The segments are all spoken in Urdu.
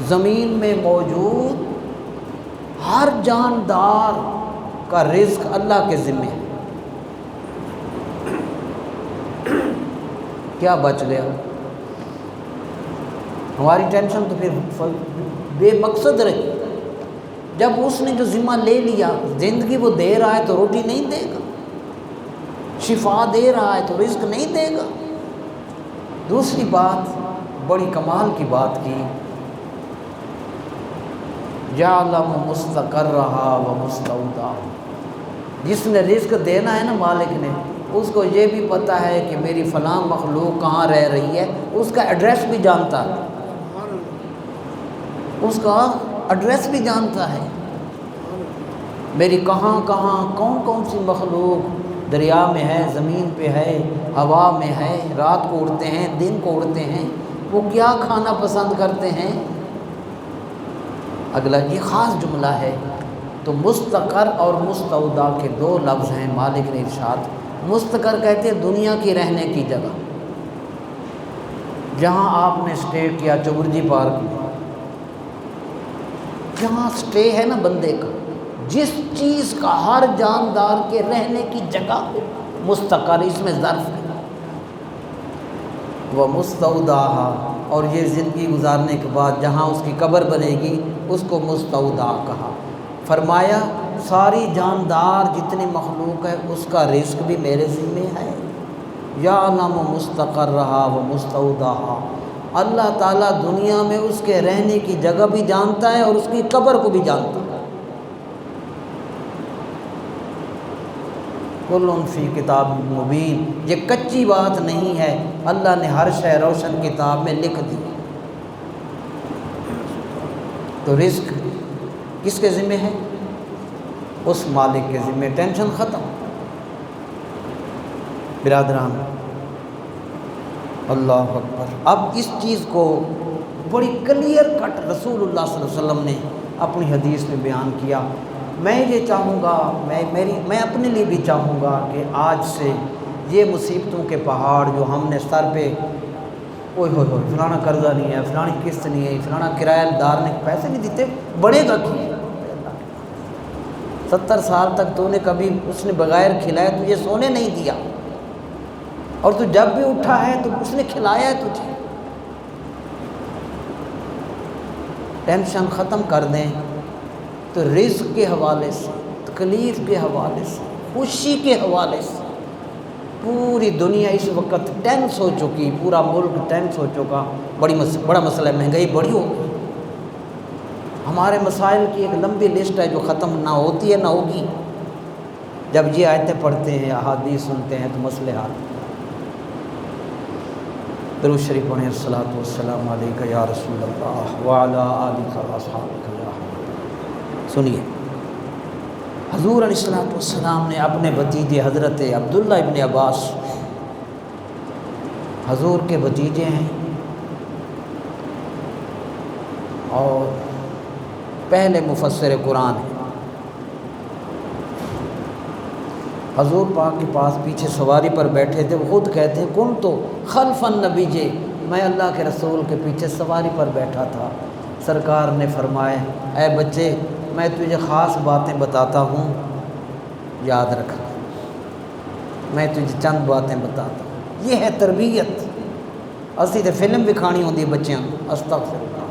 زمین میں موجود ہر جاندار کا رزق اللہ کے ذمہ ہے۔ کیا بچ گیا؟ ہماری ٹینشن تو پھر بے مقصد رہی۔ جب اس نے جو ذمہ لے لیا، زندگی وہ دے رہا ہے تو روٹی نہیں دے گا، شفا دے رہا ہے تو رزق نہیں دے گا۔ دوسری بات، بڑی کمال کی بات کی، یعلم مستقرہا و مستودعہا، جس نے رزق دینا ہے نا مالک نے، اس کو یہ بھی پتہ ہے کہ میری فلاں مخلوق کہاں رہ رہی ہے، اس کا ایڈریس بھی جانتا ہے، اس کا ایڈریس بھی جانتا ہے، میری کہاں کہاں کون کون سی مخلوق دریا میں ہے، زمین پہ ہے، ہوا میں ہے، رات کو اڑتے ہیں، دن کو اڑتے ہیں، وہ کیا کھانا پسند کرتے ہیں۔ اگلا یہ خاص جملہ ہے۔ تو مستقر اور مستودع کے دو لفظ ہیں، مالک نے ارشاد۔ مستقر کہتے ہیں دنیا کی رہنے کی جگہ، جہاں آپ نے سٹے کیا، چبرجی پارک میں، جہاں سٹے ہے نا بندے کا، جس چیز کا ہر جاندار کے رہنے کی جگہ مستقر، اس میں ظرف ہے۔ وہ مستودعہ، اور یہ زندگی گزارنے کے بعد جہاں اس کی قبر بنے گی اس کو مستودع کہا۔ فرمایا ساری جاندار جتنی مخلوق ہے اس کا رزق بھی میرے ذمہ ہے۔ یعلم مستقرہا و مستودعہا، اللہ تعالیٰ دنیا میں اس کے رہنے کی جگہ بھی جانتا ہے اور اس کی قبر کو بھی جانتا ہے۔ کل فی کتاب مبین، یہ کچی بات نہیں ہے، اللہ نے ہر شے روشن کتاب میں لکھ دی۔ تو رزق کس کے ذمہ ہے؟ اس مالک کے ذمہ، ٹینشن ختم۔ برادران اللہ اکبر، اب اس چیز کو بڑی کلیئر کٹ رسول اللہ صلی اللہ علیہ وسلم نے اپنی حدیث میں بیان کیا۔ میں یہ چاہوں گا، میں اپنے لیے بھی چاہوں گا کہ آج سے یہ مصیبتوں کے پہاڑ جو ہم نے سر پہ، اوہ ہوئے ہوئے فلانا قرضہ نہیں ہے، فلانی قسط نہیں ہے، فلانا کرایہ دار نے پیسے نہیں دیتے، بڑے گا کی 70 سال تک تو نے کبھی اس نے بغیر کھلائے تجھے سونے نہیں دیا، اور تو جب بھی اٹھا ہے تو اس نے کھلایا ہے تجھے۔ ٹینشن ختم کر دیں تو رزق کے حوالے سے، تکلیف کے حوالے سے، خوشی کے حوالے سے پوری دنیا اس وقت ٹینس ہو چکی، پورا ملک ٹینس ہو چکا، بڑا مسئلہ ہے، مہنگائی بڑی ہو گئی۔ ہمارے مسائل کی ایک لمبی لسٹ ہے جو ختم نہ ہوتی ہے نہ ہوگی۔ جب یہ آیتیں پڑھتے ہیں، احادیث سنتے ہیں تو مسئلے حل۔ درود شریف پڑھیں، الصلاۃ والسلام علیک یا رسول اللہ وعلی آلک واصحابک یا حبیب۔ سنیے، حضور علیہ الصلوۃ والسلام نے اپنے بھتیجے حضرت عبداللہ ابن عباس، حضور کے بھتیجے ہیں اور پہلے مفسر قرآن ہیں، حضور پاک کے پاس پیچھے سواری پر بیٹھے تھے۔ وہ خود کہتے ہیں کن تو خلف النبی، میں اللہ کے رسول کے پیچھے سواری پر بیٹھا تھا۔ سرکار نے فرمایا اے بچے، میں تجھے خاص باتیں بتاتا ہوں، یاد رکھنا، میں تجھے چند باتیں بتاتا ہوں۔ یہ ہے تربیت۔ اسی تے فلم بھی کھانی ہوندی بچیاں، استغفر اللہ۔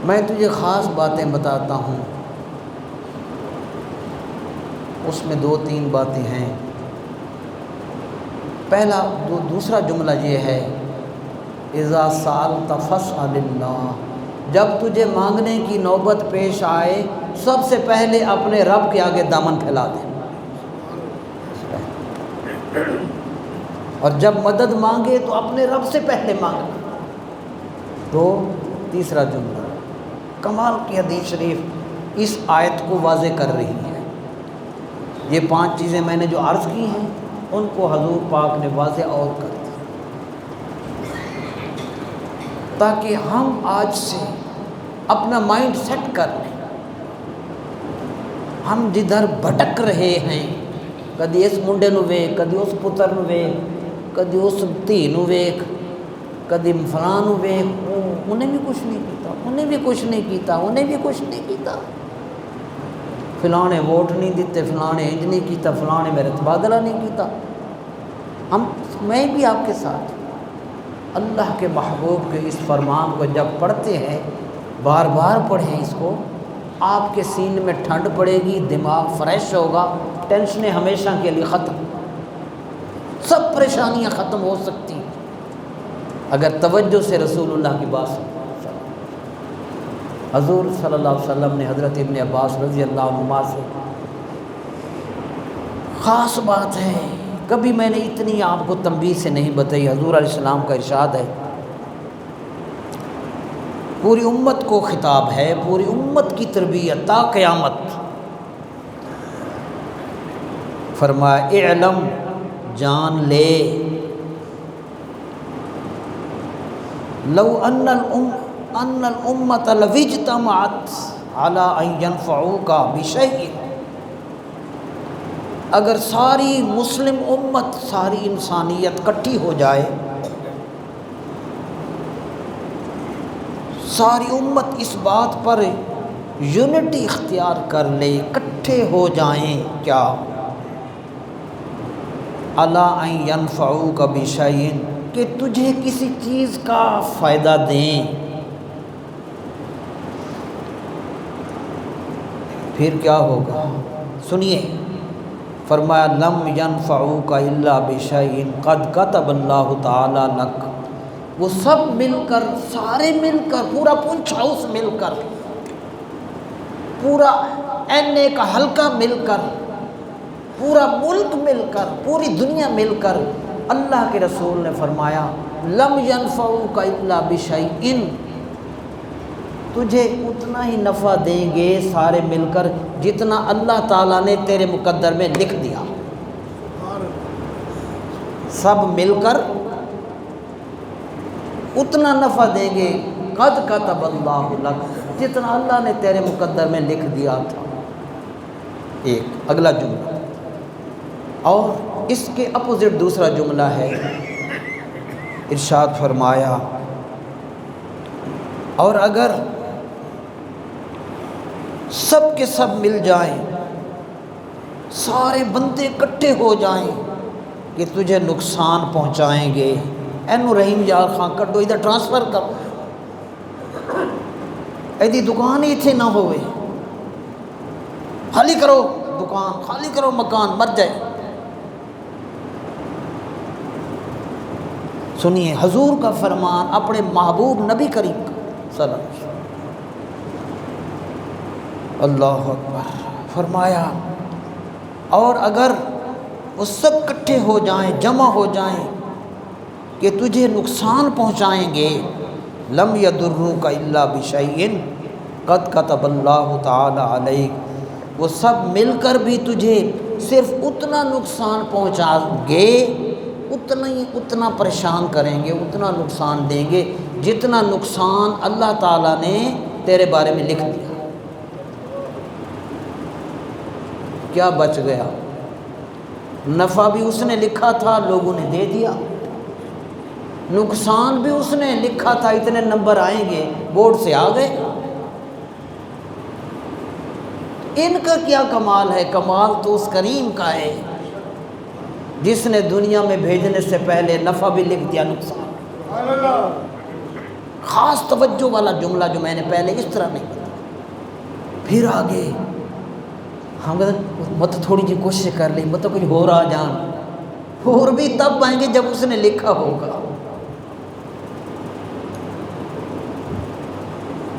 میں تجھے خاص باتیں بتاتا ہوں، اس میں 2-3 باتیں ہیں۔ دوسرا جملہ یہ ہے اذا سألت فاسأل اللہ، جب تجھے مانگنے کی نوبت پیش آئے سب سے پہلے اپنے رب کے آگے دامن پھیلا دے، اور جب مدد مانگے تو اپنے رب سے پہلے مانگنا۔ تو تیسرا جملہ، کمال کی حدیث شریف اس آیت کو واضح کر رہی ہے۔ یہ 5 چیزیں میں نے جو عرض کی ہیں ان کو حضور پاک نے واضح اور کر دی، تاکہ ہم آج سے اپنا مائنڈ سیٹ کر لیں۔ ہم جدھر بھٹک رہے ہیں، کدی اس منڈے نو ویکھ، کدی اس پتر نو ویکھ، کدی اس دھی نو ویکھ، کدی فلاں نو ویکھ انہیں بھی کچھ نہیں کیتا، انہیں بھی کچھ نہیں کیتا، انہیں بھی کچھ نہیں کیتا، فلاں نے ووٹ نہیں دیتے، فلاں نے انج نہیں کیتا، فلاں نے میرا تبادلہ نہیں کیتا۔ میں بھی آپ کے ساتھ اللہ کے محبوب کے اس فرمان کو جب پڑھتے ہیں، بار بار پڑھیں اس کو، آپ کے سینے میں ٹھنڈ پڑے گی، دماغ فریش ہوگا، ٹینشنیں ہمیشہ کے لیے ختم، سب پریشانیاں ختم ہو سکتی اگر توجہ سے رسول اللہ کی بات سنیں۔ حضور صلی اللہ علیہ وسلم نے حضرت ابن عباس رضی اللہ عنہما سے خاص بات ہے، کبھی میں نے اتنی آپ کو تنبیہ سے نہیں بتائی۔ حضور علیہ السلام کا ارشاد ہے، پوری امت کو خطاب ہے، پوری امت کی تربیت تا قیامت۔ فرمایا اعلم، جان لے، لو ان الامت لو اجتمعت علی ان ينفعوک بشیء، اگر ساری مسلم امت، ساری انسانیت کٹھی ہو جائے، ساری امت اس بات پر یونٹی اختیار کر لے، اکٹھے ہو جائیں، کیا علی ان ينفعوک بشیء، کہ تجھے کسی چیز کا فائدہ دیں، پھر کیا ہوگا؟ سنیے، فرمایا لم ينفعوک الا بشیء قد کتب اللہ تعالی لک، وہ سب مل کر، سارے مل کر، پورا پنچ ہاؤس مل کر، پورا این اے کا حلقہ مل کر، پورا ملک مل کر، پوری دنیا مل کر، اللہ کے رسول نے فرمایا لم ينفعوک الا بشیء، تجھے اتنا ہی نفع دیں گے سارے مل کر جتنا اللہ تعالیٰ نے تیرے مقدر میں لکھ دیا، سب مل کر اتنا نفع دیں گے، قد کتب اللہ لک، جتنا اللہ نے تیرے مقدر میں لکھ دیا تھا۔ ایک اگلا جملہ، اور اس کے اپوزٹ دوسرا جملہ ہے، ارشاد فرمایا اور اگر سب کے سب مل جائیں، سارے بندے اکٹھے ہو جائیں کہ تجھے نقصان پہنچائیں گے، اینو رحیم یار خان کٹو، ادھر ٹرانسفر کرو، ایدی دکان ہی تھے نہ ہوئے، خالی کرو دکان، خالی کرو مکان، مر جائے۔ سنیے حضور کا فرمان، اپنے محبوب نبی کریم کا صلی اللہ علیہ وسلم، اللہ اکبر، فرمایا اور اگر وہ سب اکٹھے ہو جائیں، جمع ہو جائیں کہ تجھے نقصان پہنچائیں گے، لم یضروک الا بشیء قد کتب اللہ تعالی علیک، وہ سب مل کر بھی تجھے صرف اتنا نقصان پہنچا گے، اتنا پریشان کریں گے، اتنا نقصان دیں گے جتنا نقصان اللہ تعالیٰ نے تیرے بارے میں لکھ دیا۔ کیا بچ گیا؟ نفع بھی اس نے لکھا تھا، لوگوں نے دے دیا، نقصان بھی اس نے لکھا تھا، اتنے نمبر آئیں گے، بورڈ سے آ گئے۔ ان کا کیا کمال ہے؟ کمال تو اس کریم کا ہے جس نے دنیا میں بھیجنے سے پہلے نفع بھی لکھ دیا، نقصان۔ خاص توجہ والا جملہ جو میں نے پہلے اس طرح نہیں بتایا۔ پھر آگے ہم مت تھوڑی جی کوشش کر لی، مت کچھ ہو رہا جان، اور بھی تب آئیں گے جب اس نے لکھا ہوگا۔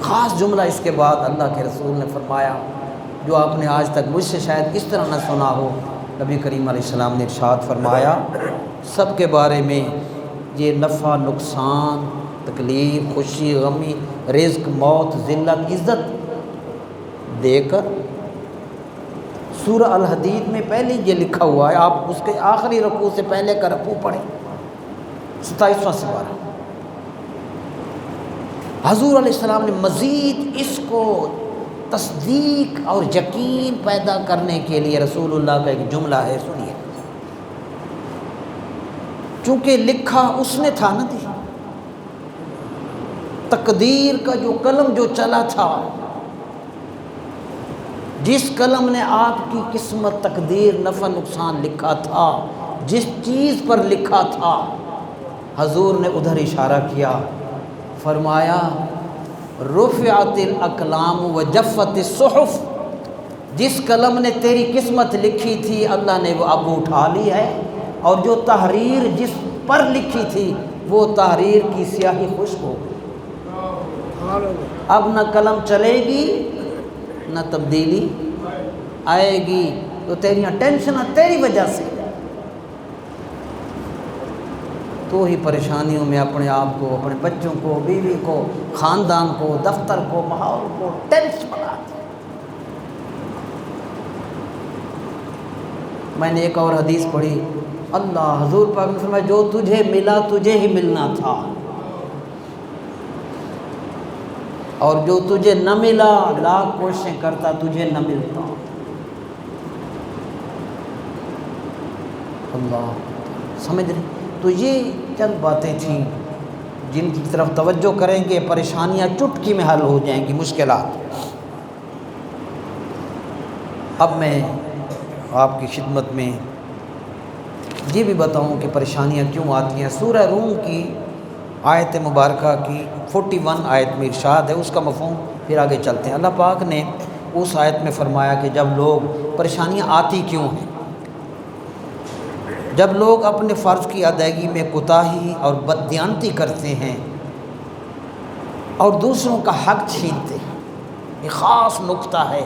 خاص جملہ اس کے بعد اللہ کے رسول نے فرمایا، جو آپ نے آج تک مجھ سے شاید اس طرح نہ سنا ہو، نبی کریم علیہ السلام نے ارشاد فرمایا سب کے بارے میں، یہ نفع نقصان، تکلیف، خوشی، غمی، رزق، موت، ذلت، عزت دے کر، سورہ الحدید میں پہلے یہ لکھا ہوا ہے، آپ اس کے آخری رکوع سے پہلے کا رکوع پڑھیں، 27واں سپارہ۔ حضور علیہ السلام نے مزید اس کو تصدیق اور یقین پیدا کرنے کے لیے رسول اللہ کا ایک جملہ ہے، سنیے، چونکہ لکھا اس نے تھا نا، تقدیر کا جو قلم جو چلا تھا، جس قلم نے آپ کی قسمت، تقدیر، نفع نقصان لکھا تھا، جس چیز پر لکھا تھا، حضور نے ادھر اشارہ کیا، فرمایا رفعت الاقلام وجفت الصحف، جس قلم نے تیری قسمت لکھی تھی اللہ نے وہ اب اٹھا لی ہے، اور جو تحریر جس پر لکھی تھی وہ تحریر کی سیاہی خشک ہو گئی، اب نہ قلم چلے گی نہ تبدیلی آئے گی، تو تیریاں ٹینشنیں تیری وجہ سے، تو ہی پریشانیوں میں اپنے آپ کو، اپنے بچوں کو، بیوی کو، خاندان کو، دفتر کو، ماحول کو ٹینس بنا دیا۔ میں نے ایک اور حدیث پڑھی، اللہ حضور پاک نے فرمایا جو تجھے ملا تجھے ہی ملنا تھا، اور جو تجھے نہ ملا لاکھ کوششیں کرتا تجھے نہ ملتا۔ اللہ سمجھ رہے؟ تو یہ چند باتیں تھیں جن کی طرف توجہ کریں گے پریشانیاں چٹکی میں حل ہو جائیں گی، مشکلات۔ اب میں آپ کی خدمت میں یہ بھی بتاؤں کہ پریشانیاں کیوں آتی ہیں۔ سورہ روم کی آیت مبارکہ کی 41 آیت میں ارشاد ہے، اس کا مفہوم پھر آگے چلتے ہیں۔ اللہ پاک نے اس آیت میں فرمایا کہ جب لوگ، پریشانیاں آتی کیوں ہیں؟ جب لوگ اپنے فرض کی ادائیگی میں کوتاہی اور بددیانتی کرتے ہیں اور دوسروں کا حق چھینتے ہیں، یہ خاص نقطہ ہے،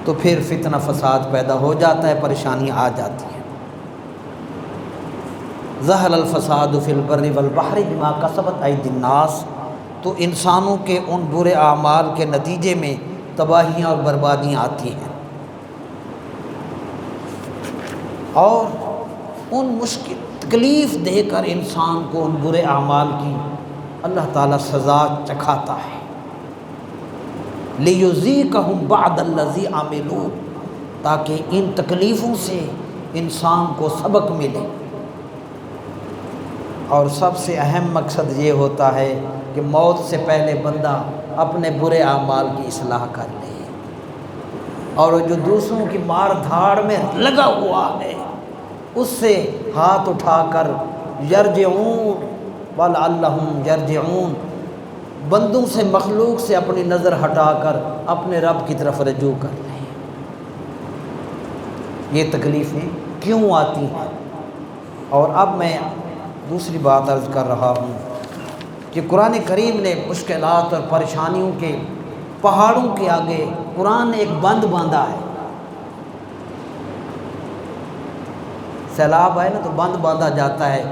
تو پھر فتنہ فساد پیدا ہو جاتا ہے، پریشانیاں آ جاتی ہیں۔ ظہر الفساد فی البر والبحر بما کسبت ایدی الناس، تو انسانوں کے ان برے اعمال کے نتیجے میں تباہیاں اور بربادیاں آتی ہیں، اور ان مشکل تکلیف دے کر انسان کو ان برے اعمال کی اللہ تعالیٰ سزا چکھاتا ہے، لِيُذِيقَهُمْ بَعْضَ الَّذِي عَمِلُوا، تاکہ ان تکلیفوں سے انسان کو سبق ملے۔ اور سب سے اہم مقصد یہ ہوتا ہے کہ موت سے پہلے بندہ اپنے برے اعمال کی اصلاح کر لے، اور جو دوسروں کی مار دھاڑ میں لگا ہوا ہے اس سے ہاتھ اٹھا کر یرجعون وَلَعَلَّهُمْ یرجعون، بندوں سے، مخلوق سے اپنی نظر ہٹا کر اپنے رب کی طرف رجوع کر لیں۔ یہ تکلیفیں کیوں آتی ہیں؟ اور اب میں دوسری بات عرض کر رہا ہوں کہ قرآن کریم نے مشکلات اور پریشانیوں کے پہاڑوں کے آگے قرآن نے ایک بند باندھا ہے۔ سیلاب آئے نا تو بند باندھا جاتا ہے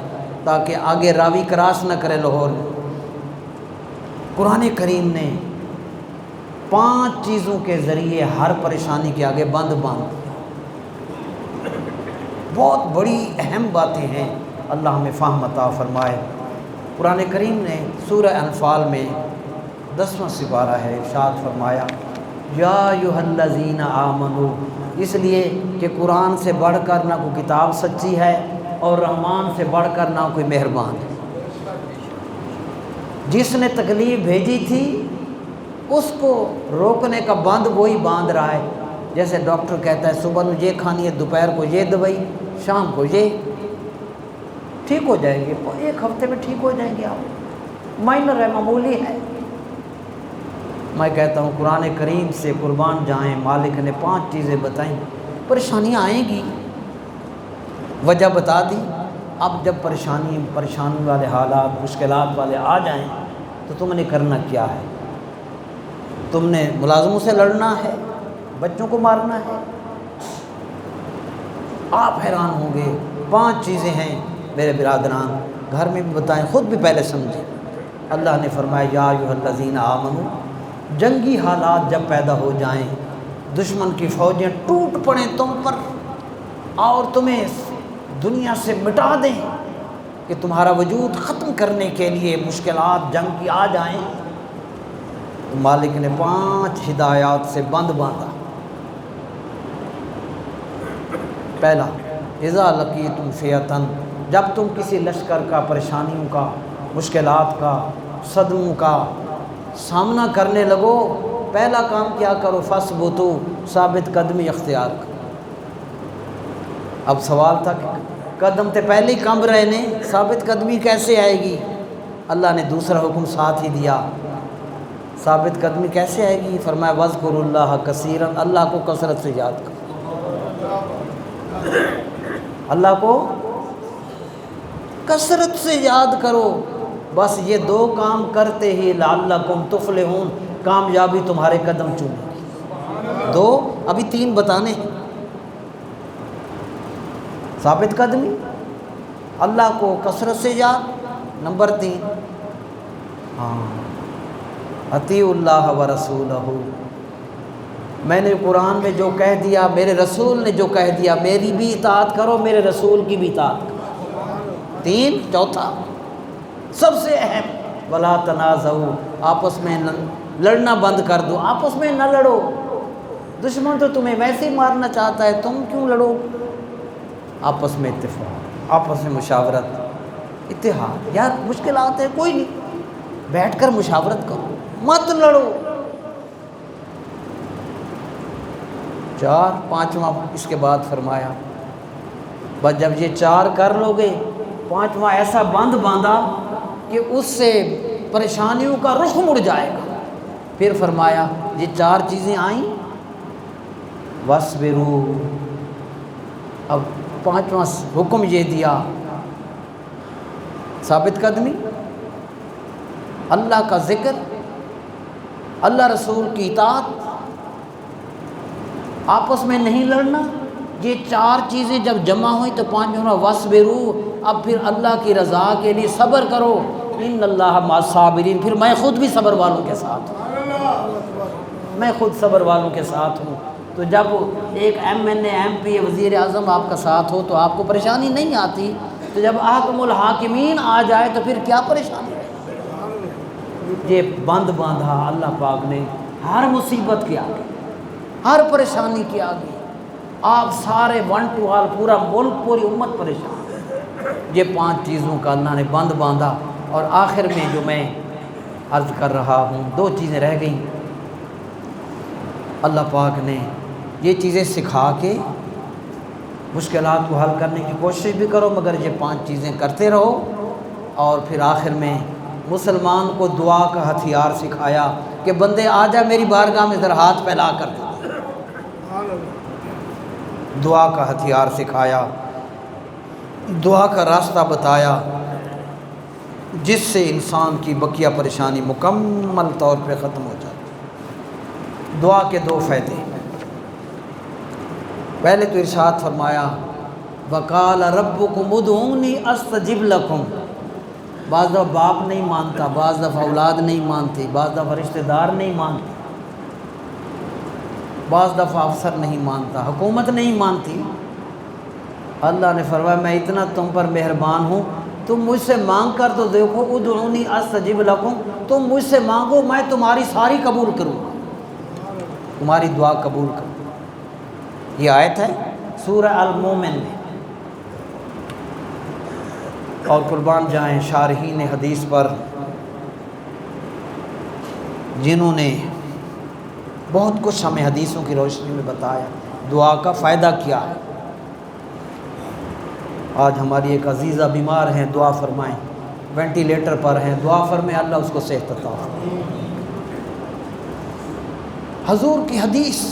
تاکہ آگے راوی کراس نہ کرے لاہور میں۔ قرآن کریم نے 5 چیزوں کے ذریعے ہر پریشانی کے آگے بند باندھ دیا۔ بہت بڑی اہم باتیں ہیں، اللہ ہمیں فہم عطا فرمائے۔ قرآن کریم نے سورہ انفال میں 10واں سپارہ ہے، ارشاد فرمایا یا ایھا الذین آمنوا، اس لیے کہ قرآن سے بڑھ کر نہ کوئی کتاب سچی ہے اور رحمان سے بڑھ کر نہ کوئی مہربان ہے۔ جس نے تکلیف بھیجی تھی اس کو روکنے کا بند وہی باندھ رہا ہے، جیسے ڈاکٹر کہتا ہے صبح کو یہ کھانی ہے، دوپہر کو یہ دوائی، شام کو یہ، ٹھیک ہو جائیں گے، 1 ہفتے میں ٹھیک ہو جائیں گے آپ، مائنر ہے، معمولی ہے۔ میں کہتا ہوں قرآن کریم سے قربان جائیں، مالک نے 5 چیزیں بتائیں، پریشانیاں آئیں گی، وجہ بتا دی۔ اب جب پریشانی والے حالات، مشکلات والے آ جائیں تو تم نے کرنا کیا ہے؟ تم نے ملازموں سے لڑنا ہے، بچوں کو مارنا ہے؟ آپ حیران ہوں گے۔ 5 چیزیں ہیں میرے برادران، گھر میں بھی بتائیں، خود بھی پہلے سمجھیں۔ اللہ نے فرمایا یا ایھا الذین آمنوا، جنگی حالات جب پیدا ہو جائیں، دشمن کی فوجیں ٹوٹ پڑیں تم پر اور تمہیں دنیا سے مٹا دیں، کہ تمہارا وجود ختم کرنے کے لیے مشکلات جنگ کی آ جائیں، تو مالک نے 5 ہدایات سے بند باندھا۔ پہلا، اذا لقیتم فئۃ، جب تم کسی لشکر کا، پریشانیوں کا مشکلات کا، صدموں کا سامنا کرنے لگو، پہلا کام کیا کرو؟ فثبتو، ثابت قدمی اختیار کرو۔ اب سوال تھا کہ قدم تے پہلے ہی کم رہے نے، ثابت قدمی کیسے آئے گی؟ اللہ نے دوسرا حکم ساتھ ہی دیا، ثابت قدمی کیسے آئے گی؟ فرمایا وَاذْكُرُوا اللَّهَ كَثِيرًا، اللہ کو کثرت سے یاد کرو، اللہ کو کثرت سے یاد کرو۔ بس یہ دو کام کرتے ہی لعلکم تفلحون، کامیابی تمہارے قدم چومے گی۔ دو، ابھی تین بتانے ہیں۔ ثابت قدمی، اللہ کو کثرت سے یاد، نمبر 3 اطیعوا اللہ ورسولہ، میں نے قرآن میں جو کہہ دیا، میرے رسول نے جو کہہ دیا، میری بھی اطاعت کرو، میرے رسول کی بھی اطاعت کرو۔ 3، چوتھا سب سے اہم، ولا تنازعوا، آپس میں لڑنا بند کر دو، آپس میں نہ لڑو، دشمن تو تمہیں ویسے ہی مارنا چاہتا ہے، تم کیوں لڑو؟ آپس میں اتفاق، آپس میں مشاورت، اتحاد۔ یار مشکلات ہے، کوئی نہیں، بیٹھ کر مشاورت کرو، مت لڑو۔ 4، 5واں اس کے بعد فرمایا بس جب یہ 4 کر لو گے، 5واں ایسا بند باندھا کہ اس سے پریشانیوں کا رخ مڑ جائے گا۔ پھر فرمایا یہ 4 چیزیں آئیں، وَاصْبِرُوا، اب 5واں حکم یہ دیا، ثابت قدمی، اللہ کا ذکر، اللہ رسول کی اطاعت، آپس میں نہیں لڑنا۔ یہ 4 چیزیں جب جمع ہوئیں تو 5واں وَاصْبِرُوا، اب پھر اللہ کی رضا کے لیے صبر کرو، ان اللہ مع الصابرین، پھر میں خود بھی صبر والوں کے ساتھ ہوں، میں خود صبر والوں کے ساتھ ہوں۔ تو جب ایک MNA MP وزیر اعظم آپ کا ساتھ ہو تو آپ کو پریشانی نہیں آتی، تو جب احکم الحاکمین آ جائے تو پھر کیا پریشانی ہے؟ یہ بند باندھا اللہ پاک نے ہر مصیبت کے آگے، ہر پریشانی کے آگے، آپ سارے 1 to all، پورا ملک، پوری امت پریشان۔ یہ 5 چیزوں کا اللہ نے بند باندھا۔ اور آخر میں جو میں عرض کر رہا ہوں، 2 چیزیں رہ گئیں، اللہ پاک نے یہ چیزیں سکھا کے مشکلات کو حل کرنے کی کوشش بھی کرو، مگر یہ 5 چیزیں کرتے رہو۔ اور پھر آخر میں مسلمان کو دعا کا ہتھیار سکھایا کہ بندے آ جا میری بارگاہ میں ذرا ہاتھ پھیلا کر دے، دعا کا ہتھیار سکھایا، دعا کا راستہ بتایا، جس سے انسان کی بقیہ پریشانی مکمل طور پہ ختم ہو جاتی۔ دعا کے 2 فائدے، پہلے تو ارشاد فرمایا وَقَالَ رَبُّكُمُ ادْعُونِي أَسْتَجِبْ لَكُمْ۔ بعض دفعہ باپ نہیں مانتا، بعض دفعہ اولاد نہیں مانتی، بعض دفعہ رشتہ دار نہیں مانتے، بعض دفعہ افسر نہیں مانتا، حکومت نہیں مانتی۔ اللہ نے فرمایا میں اتنا تم پر مہربان ہوں، تم مجھ سے مانگ کر تو دیکھو، ادعونی استجب لکم، تم مجھ سے مانگو میں تمہاری ساری قبول کروں گا، تمہاری دعا قبول کروں۔ یہ آیت ہے سورہ المومن میں۔ اور قربان جائیں شارحین حدیث پر، جنہوں نے بہت کچھ ہمیں حدیثوں کی روشنی میں بتایا دعا کا فائدہ کیا ہے۔ آج ہماری ایک عزیزہ بیمار ہیں، دعا فرمائیں، وینٹیلیٹر پر ہیں، دعا فرمائیں اللہ اس کو صحت عطا فرمائے۔ حضور کی حدیث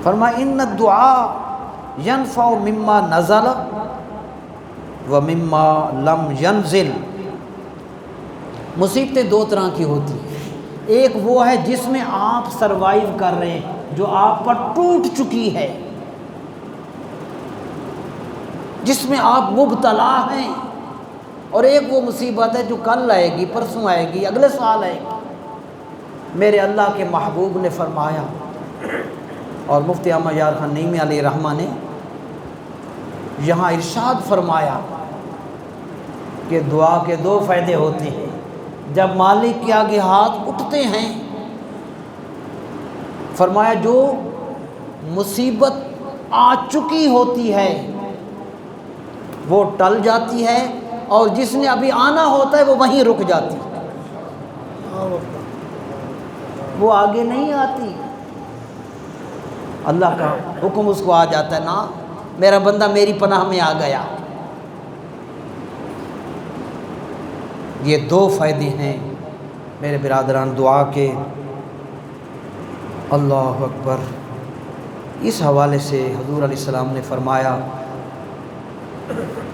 فرمائے ان الدعاء ينفع مما نزل ومما لم ينزل۔ مصیبتیں 2 طرح کی ہوتی ہیں، ایک وہ ہے جس میں آپ سروائیو کر رہے ہیں، جو آپ پر ٹوٹ چکی ہے، جس میں آپ مبتلا ہیں، اور ایک وہ مصیبت ہے جو کل آئے گی، پرسوں آئے گی، اگلے سال آئے گی۔ میرے اللہ کے محبوب نے فرمایا، اور مفتی احمد یار خان نعیمی علیہ رحمہ نے یہاں ارشاد فرمایا کہ دعا کے 2 فائدے ہوتے ہیں۔ جب مالک کے آگے ہاتھ اٹھتے ہیں، فرمایا جو مصیبت آ چکی ہوتی ہے وہ ٹل جاتی ہے، اور جس نے ابھی آنا ہوتا ہے وہ وہیں رک جاتی ہے، وہ آگے نہیں آتی۔ اللہ کا حکم اس کو آ جاتا ہے، نا میرا بندہ میری پناہ میں آ گیا۔ یہ دو فائدے ہیں میرے برادران دعا کے۔ اللہ اکبر۔ اس حوالے سے حضور علیہ السلام نے فرمایا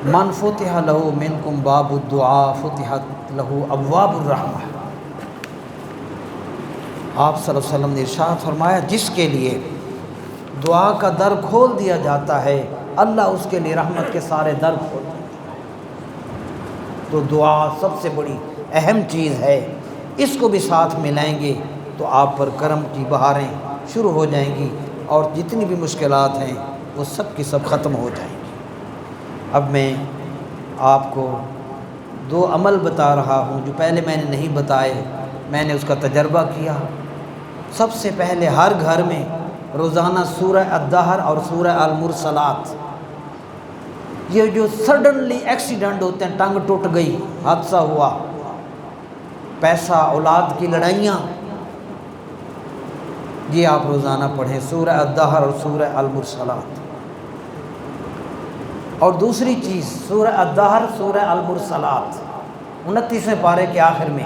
من فتح لہ منکم باب الدعاء فتحت لہ ابواب الرحمہ۔ آپ صلی اللہ علیہ وسلم نے ارشاد فرمایا جس کے لیے دعا کا در کھول دیا جاتا ہے اللہ اس کے لیے رحمت کے سارے در کھول دیتا ہے۔ تو دعا سب سے بڑی اہم چیز ہے، اس کو بھی ساتھ ملائیں گے تو آپ پر کرم کی بہاریں شروع ہو جائیں گی اور جتنی بھی مشکلات ہیں وہ سب کی سب ختم ہو جائیں گی۔ اب میں آپ کو دو عمل بتا رہا ہوں جو پہلے میں نے نہیں بتائے، میں نے اس کا تجربہ کیا۔ سب سے پہلے ہر گھر میں روزانہ سورہ الدہر اور سورہ المرسلات، یہ جو سڈنلی ایکسیڈنٹ ہوتے ہیں، ٹنگ ٹوٹ گئی، حادثہ ہوا، پیسہ اولاد کی لڑائیاں، یہ آپ روزانہ پڑھیں سورہ الدہر اور سورہ المرسلات۔ اور دوسری چیز سورہ الدہر سورہ المرسلات 29ویں پارے کے آخر میں،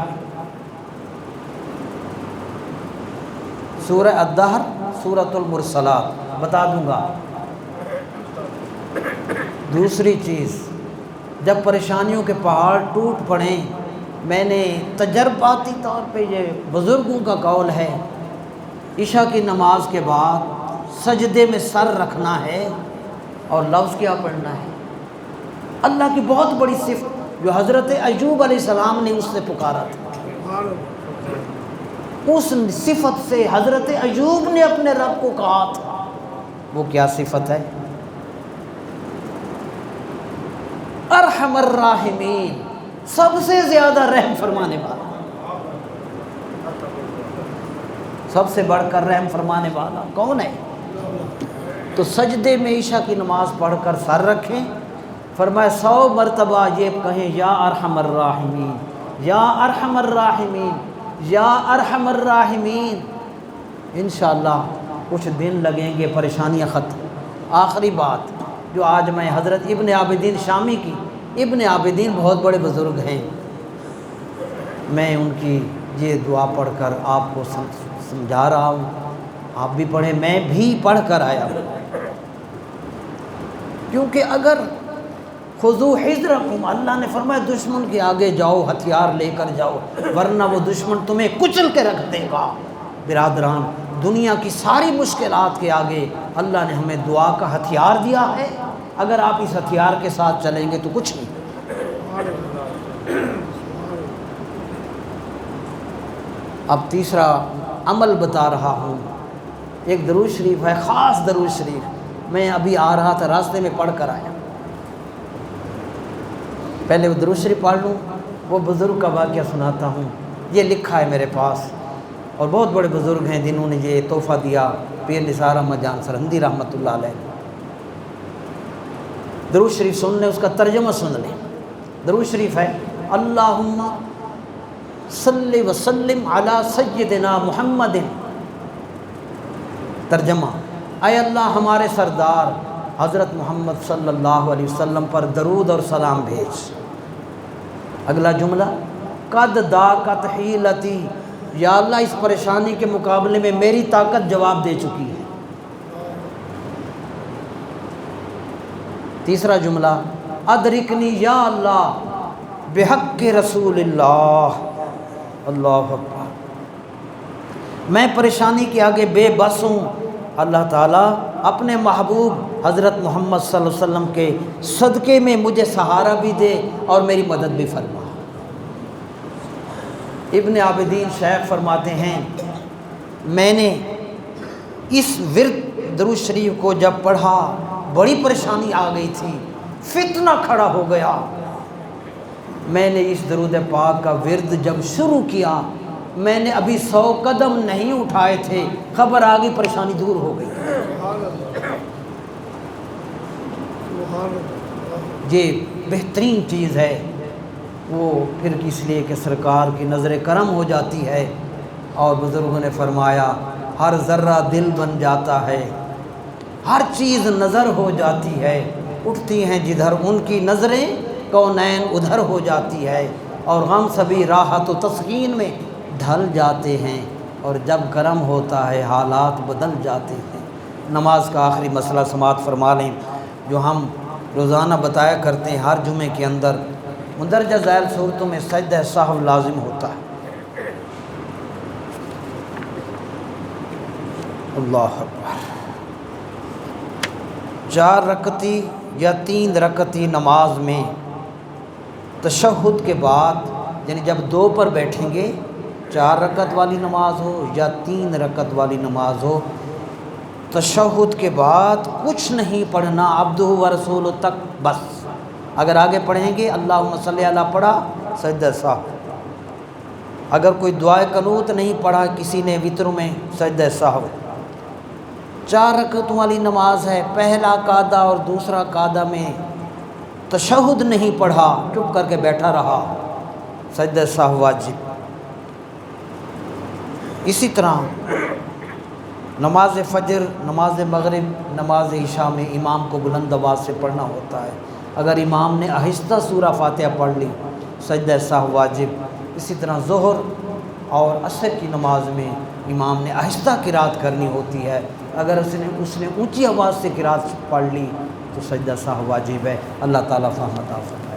سورہ الدہر سورۃ المرسلات بتا دوں گا۔ دوسری چیز جب پریشانیوں کے پہاڑ ٹوٹ پڑیں، میں نے تجرباتی طور پہ یہ بزرگوں کا قول ہے، عشاء کی نماز کے بعد سجدے میں سر رکھنا ہے اور لفظ کیا پڑھنا ہے؟ اللہ کی بہت بڑی صفت جو حضرت ایوب علیہ السلام نے اس سے پکارا تھا، اس صفت سے حضرت ایوب نے اپنے رب کو کہا تھا۔ وہ کیا صفت ہے؟ ارحم الراحمین، سب سے زیادہ رحم فرمانے والا، سب سے بڑھ کر رحم فرمانے والا کون ہے؟ تو سجدے میں عشاء کی نماز پڑھ کر سر رکھیں، فرمایا 100 مرتبہ یہ کہیں یا ارحم الراحمین، یا ارحم الراحمین، یا ارحم الراحمین۔ انشاءاللہ کچھ دن لگیں گے، پریشانیاں ختم۔ آخری بات جو آج میں حضرت ابن عابدین شامی کی، ابن عابدین بہت بڑے بزرگ ہیں، میں ان کی یہ دعا پڑھ کر آپ کو سمجھا رہا ہوں، آپ بھی پڑھیں، میں بھی پڑھ کر آیا ہوں۔ کیونکہ اگر خذو حذرکم، اللہ نے فرمایا دشمن کے آگے جاؤ، ہتھیار لے کر جاؤ، ورنہ وہ دشمن تمہیں کچل کے رکھ دے گا۔ برادران، دنیا کی ساری مشکلات کے آگے اللہ نے ہمیں دعا کا ہتھیار دیا ہے، اگر آپ اس ہتھیار کے ساتھ چلیں گے تو کچھ نہیں۔ اب تیسرا عمل بتا رہا ہوں، ایک درود شریف ہے، خاص درود شریف، میں ابھی آ رہا تھا راستے میں پڑھ کر آیا۔ پہلے وہ درود شریف پڑھ لوں، وہ بزرگ کا واقعہ سناتا ہوں، یہ لکھا ہے میرے پاس، اور بہت بڑے بزرگ ہیں جنہوں نے یہ تحفہ دیا، پیر نثار احمد جان سرہندی رحمۃ اللہ علیہ۔ درود شریف سن لیں، اس کا ترجمہ سن لیں۔ درود شریف ہے اللہم صلی وسلم علی سیدنا محمد، ترجمہ اے اللہ ہمارے سردار حضرت محمد صلی اللہ علیہ وسلم پر درود اور سلام بھیج۔ اگلا جملہ قد داقت حیلتی، یا اللہ اس پریشانی کے مقابلے میں میری طاقت جواب دے چکی ہے۔ تیسرا جملہ ادرکنی یا اللہ بحق رسول اللہ، اللہ اکبر، میں پریشانی کے آگے بے بس ہوں، اللہ تعالیٰ اپنے محبوب حضرت محمد صلی اللہ علیہ وسلم کے صدقے میں مجھے سہارا بھی دے اور میری مدد بھی فرما۔ ابن عابدین شیخ فرماتے ہیں میں نے اس ورد درود شریف کو جب پڑھا بڑی پریشانی آ گئی تھی، فتنہ کھڑا ہو گیا، میں نے اس درود پاک کا ورد جب شروع کیا، میں نے ابھی 100 قدم نہیں اٹھائے تھے، خبر آ گئی پریشانی دور ہو گئی۔ یہ بہترین چیز ہے وہ پھر اس لیے کہ سرکار کی نظر کرم ہو جاتی ہے، اور بزرگوں نے فرمایا ہر ذرہ دل بن جاتا ہے، ہر چیز نظر ہو جاتی ہے، اٹھتی ہیں جدھر ان کی نظریں کونین ادھر ہو جاتی ہے، اور غم سبھی راحت و تسکین میں ڈھل جاتے ہیں، اور جب کرم ہوتا ہے حالات بدل جاتے ہیں۔ نماز کا آخری مسئلہ سماعت فرما لیں، جو ہم روزانہ بتایا کرتے ہیں ہر جمعے کے اندر مندرجہ ذیل صورتوں میں سجدہ سہو لازم ہوتا ہے۔ اللہ اکبر۔ 4 رکعتی یا 3 رکعتی نماز میں تشہد کے بعد، یعنی جب 2 پر بیٹھیں گے، 4 رکعت والی نماز ہو یا 3 رکعت والی نماز ہو، تشہد کے بعد کچھ نہیں پڑھنا، عبدہ و رسول تک بس۔ اگر آگے پڑھیں گے اللہم صلی علی پڑھا، سجدہ سہو۔ اگر کوئی دعائے قنوت نہیں پڑھا کسی نے وتر میں، سجدہ سہو۔ 4 رکعتوں والی نماز ہے، پہلا قعدہ اور دوسرا قعدہ میں تشہد نہیں پڑھا، چپ کر کے بیٹھا رہا، سجدہ سہو واجب۔ اسی طرح نماز فجر، نماز مغرب، نماز عشاء میں امام کو بلند آواز سے پڑھنا ہوتا ہے۔ اگر امام نے آہستہ سورہ فاتحہ پڑھ لی، سجدہ سہو واجب۔ اسی طرح ظہر اور عصر کی نماز میں امام نے آہستہ قرات کرنی ہوتی ہے، اگر اس نے اونچی آواز سے قرات پڑھ لی تو سجدہ سہو واجب ہے۔ اللہ تعالیٰ فہم عطا فرمائے۔